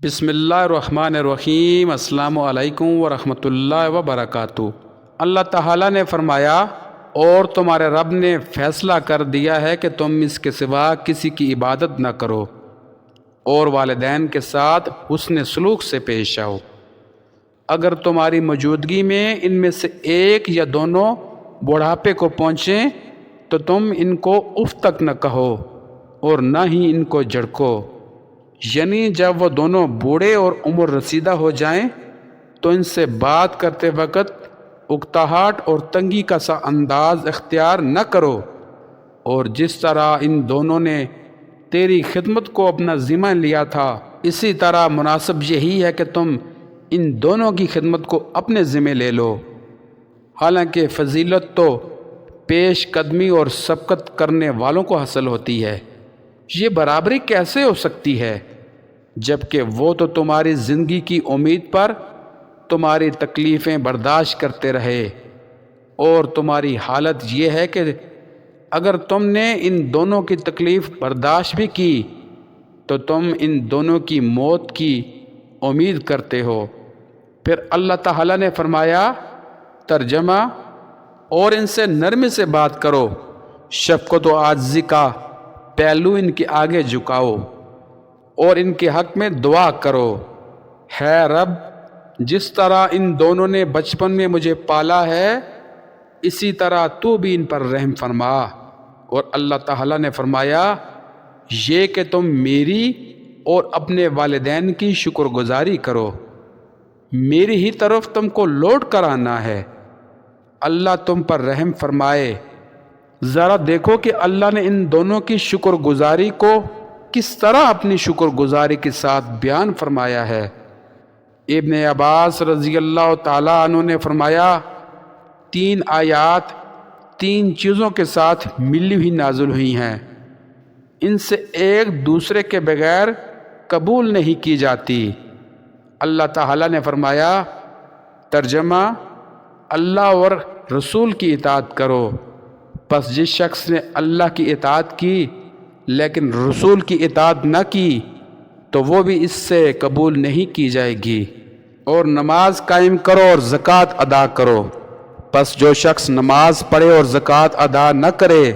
بسم اللہ الرحمن الرحیم۔ السلام علیکم ورحمۃ اللہ وبرکاتہ۔ اللہ تعالیٰ نے فرمایا، اور تمہارے رب نے فیصلہ کر دیا ہے کہ تم اس کے سوا کسی کی عبادت نہ کرو اور والدین کے ساتھ حسن سلوک سے پیش آؤ۔ اگر تمہاری موجودگی میں ان میں سے ایک یا دونوں بڑھاپے کو پہنچیں تو تم ان کو اف تک نہ کہو اور نہ ہی ان کو جھڑکو، یعنی جب وہ دونوں بوڑھے اور عمر رسیدہ ہو جائیں تو ان سے بات کرتے وقت اکتاہٹ اور تنگی کا سا انداز اختیار نہ کرو، اور جس طرح ان دونوں نے تیری خدمت کو اپنا ذمہ لیا تھا اسی طرح مناسب یہی ہے کہ تم ان دونوں کی خدمت کو اپنے ذمہ لے لو۔ حالانکہ فضیلت تو پیش قدمی اور سبقت کرنے والوں کو حاصل ہوتی ہے، یہ برابری کیسے ہو سکتی ہے جبکہ وہ تو تمہاری زندگی کی امید پر تمہاری تکلیفیں برداشت کرتے رہے، اور تمہاری حالت یہ ہے کہ اگر تم نے ان دونوں کی تکلیف برداشت بھی کی تو تم ان دونوں کی موت کی امید کرتے ہو۔ پھر اللہ تعالیٰ نے فرمایا، ترجمہ، اور ان سے نرمی سے بات کرو، شفقت و عاجزی کا پہلو ان کے آگے جھکاؤ اور ان کے حق میں دعا کرو۔ ہے رب، جس طرح ان دونوں نے بچپن میں مجھے پالا ہے اسی طرح تو بھی ان پر رحم فرما۔ اور اللہ تعالیٰ نے فرمایا، یہ کہ تم میری اور اپنے والدین کی شکر گزاری کرو، میری ہی طرف تم کو لوٹ کر آنا ہے، اللہ تم پر رحم فرمائے۔ ذرا دیکھو کہ اللہ نے ان دونوں کی شکر گزاری کو کس طرح اپنی شکر گزاری کے ساتھ بیان فرمایا ہے۔ ابن عباس رضی اللہ تعالیٰ عنہ نے فرمایا، 3 آیات 3 چیزوں کے ساتھ ملی ہوئی نازل ہوئی ہیں، ان سے ایک دوسرے کے بغیر قبول نہیں کی جاتی۔ اللہ تعالیٰ نے فرمایا، ترجمہ، اللہ اور رسول کی اطاعت کرو، پس جس شخص نے اللہ کی اطاعت کی لیکن رسول کی اطاعت نہ کی تو وہ بھی اس سے قبول نہیں کی جائے گی۔ اور نماز قائم کرو اور زکوٰۃ ادا کرو، پس جو شخص نماز پڑھے اور زکوٰۃ ادا نہ کرے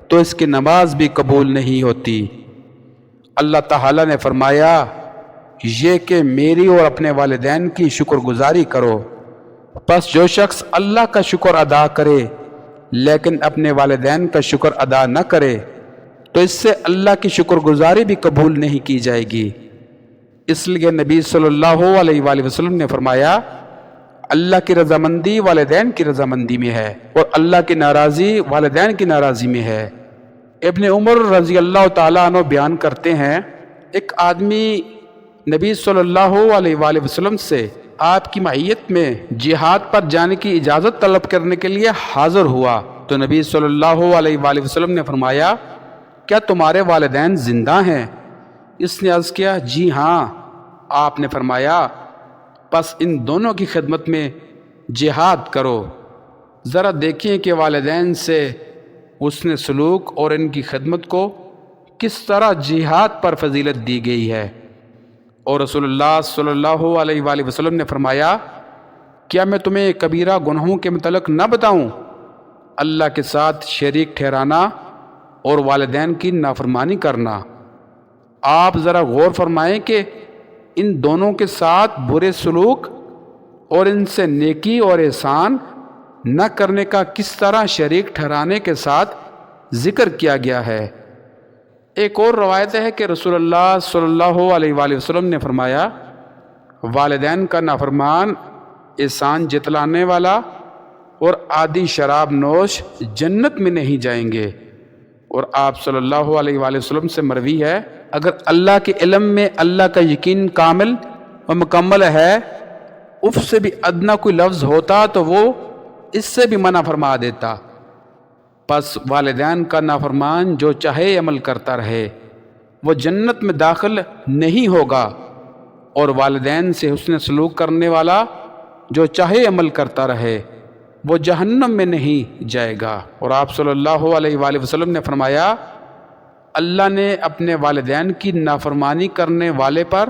تو اس کی نماز بھی قبول نہیں ہوتی۔ اللہ تعالیٰ نے فرمایا، یہ کہ میری اور اپنے والدین کی شکر گزاری کرو، پس جو شخص اللہ کا شکر ادا کرے لیکن اپنے والدین کا شکر ادا نہ کرے تو اس سے اللہ کی شکر گزاری بھی قبول نہیں کی جائے گی۔ اس لیے نبی صلی اللہ علیہ وآلہ وسلم نے فرمایا، اللہ کی رضامندی والدین کی رضامندی میں ہے اور اللہ کی ناراضی والدین کی ناراضی میں ہے۔ ابن عمر رضی اللہ تعالیٰ عنہ بیان کرتے ہیں، ایک آدمی نبی صلی اللہ علیہ وآلہ وسلم سے آپ کی معیت میں جہاد پر جانے کی اجازت طلب کرنے کے لیے حاضر ہوا تو نبی صلی اللہ علیہ وآلہ وسلم نے فرمایا، کیا تمہارے والدین زندہ ہیں؟ اس نے عرض کیا، جی ہاں۔ آپ نے فرمایا، پس ان دونوں کی خدمت میں جہاد کرو۔ ذرا دیکھیں کہ والدین سے حسن سلوک اور ان کی خدمت کو کس طرح جہاد پر فضیلت دی گئی ہے۔ اور رسول اللہ صلی اللہ علیہ وآلہ وسلم نے فرمایا، کیا میں تمہیں کبیرہ گناہوں کے متعلق نہ بتاؤں؟ اللہ کے ساتھ شریک ٹھہرانا اور والدین کی نافرمانی کرنا۔ آپ ذرا غور فرمائیں کہ ان دونوں کے ساتھ برے سلوک اور ان سے نیکی اور احسان نہ کرنے کا کس طرح شریک ٹھہرانے کے ساتھ ذکر کیا گیا ہے۔ ایک اور روایت ہے کہ رسول اللہ صلی اللہ علیہ وآلہ وسلم نے فرمایا، والدین کا نافرمان، احسان جتلانے والا اور عادی شراب نوش جنت میں نہیں جائیں گے۔ اور آپ صلی اللہ علیہ وآلہ وسلم سے مروی ہے، اگر اللہ کے علم میں اللہ کا یقین کامل و مکمل ہے، اف سے بھی ادنا کوئی لفظ ہوتا تو وہ اس سے بھی منع فرما دیتا۔ پس والدین کا نافرمان جو چاہے عمل کرتا رہے وہ جنت میں داخل نہیں ہوگا، اور والدین سے حسن سلوک کرنے والا جو چاہے عمل کرتا رہے وہ جہنم میں نہیں جائے گا۔ اور آپ صلی اللہ علیہ وآلہ وسلم نے فرمایا، اللہ نے اپنے والدین کی نافرمانی کرنے والے پر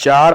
4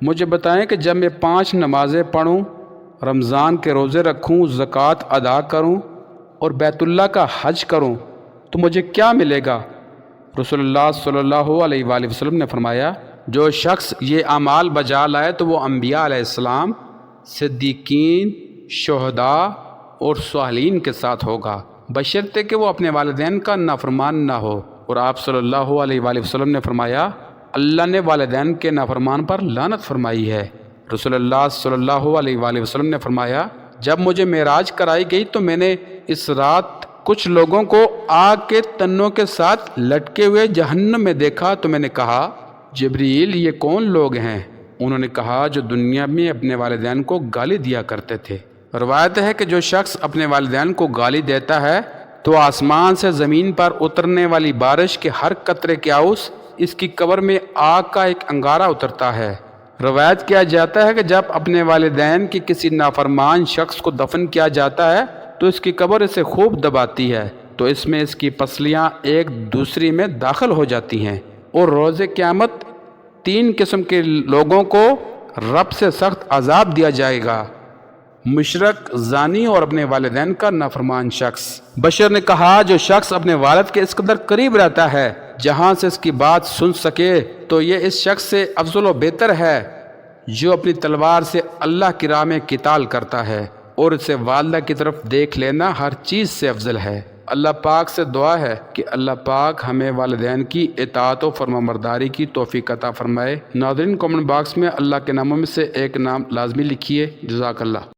مجھے بتائیں کہ جب میں 5 نمازیں پڑھوں، رمضان کے روزے رکھوں، زکوٰۃ ادا کروں اور بیت اللہ کا حج کروں تو مجھے کیا ملے گا؟ رسول اللہ صلی اللہ علیہ وآلہ وسلم نے فرمایا، جو شخص یہ اعمال بجا لائے تو وہ انبیاء علیہ السلام، صدیقین، شہداء اور صالحین کے ساتھ ہوگا، بشرطے کہ وہ اپنے والدین کا نافرمان نہ ہو۔ اور آپ صلی اللہ علیہ وآلہ وسلم نے فرمایا، اللہ نے والدین کے نافرمان پر لعنت فرمائی ہے۔ رسول اللہ صلی اللہ علیہ وآلہ وسلم نے فرمایا، جب مجھے معراج کرائی گئی تو میں نے اس رات کچھ لوگوں کو آگ کے تنوں کے ساتھ لٹکے ہوئے جہنم میں دیکھا تو میں نے کہا، جبریل یہ کون لوگ ہیں؟ انہوں نے کہا، جو دنیا میں اپنے والدین کو گالی دیا کرتے تھے۔ روایت ہے کہ جو شخص اپنے والدین کو گالی دیتا ہے تو آسمان سے زمین پر اترنے والی بارش کے ہر قطرے کے آؤس اس کی قبر میں آگ کا ایک انگارہ اترتا ہے۔ روایت کیا جاتا ہے کہ جب اپنے والدین کی کسی نافرمان شخص کو دفن کیا جاتا ہے تو اس کی قبر اسے خوب دباتی ہے تو اس میں اس کی پسلیاں ایک دوسری میں داخل ہو جاتی ہیں، اور روز قیامت 3 قسم کے لوگوں کو رب سے سخت عذاب دیا جائے گا: مشرک، زانی اور اپنے والدین کا نافرمان شخص۔ بشر نے کہا، جو شخص اپنے والد کے اس قدر قریب رہتا ہے جہاں سے اس کی بات سن سکے تو یہ اس شخص سے افضل و بہتر ہے جو اپنی تلوار سے اللہ کی راہ میں قتال کرتا ہے، اور اسے والدہ کی طرف دیکھ لینا ہر چیز سے افضل ہے۔ اللہ پاک سے دعا ہے کہ اللہ پاک ہمیں والدین کی اطاعت و فرمانبرداری کی توفیق عطا فرمائے۔ ناظرین، کامنٹ باکس میں اللہ کے ناموں میں سے ایک نام لازمی لکھیے۔ جزاک اللہ۔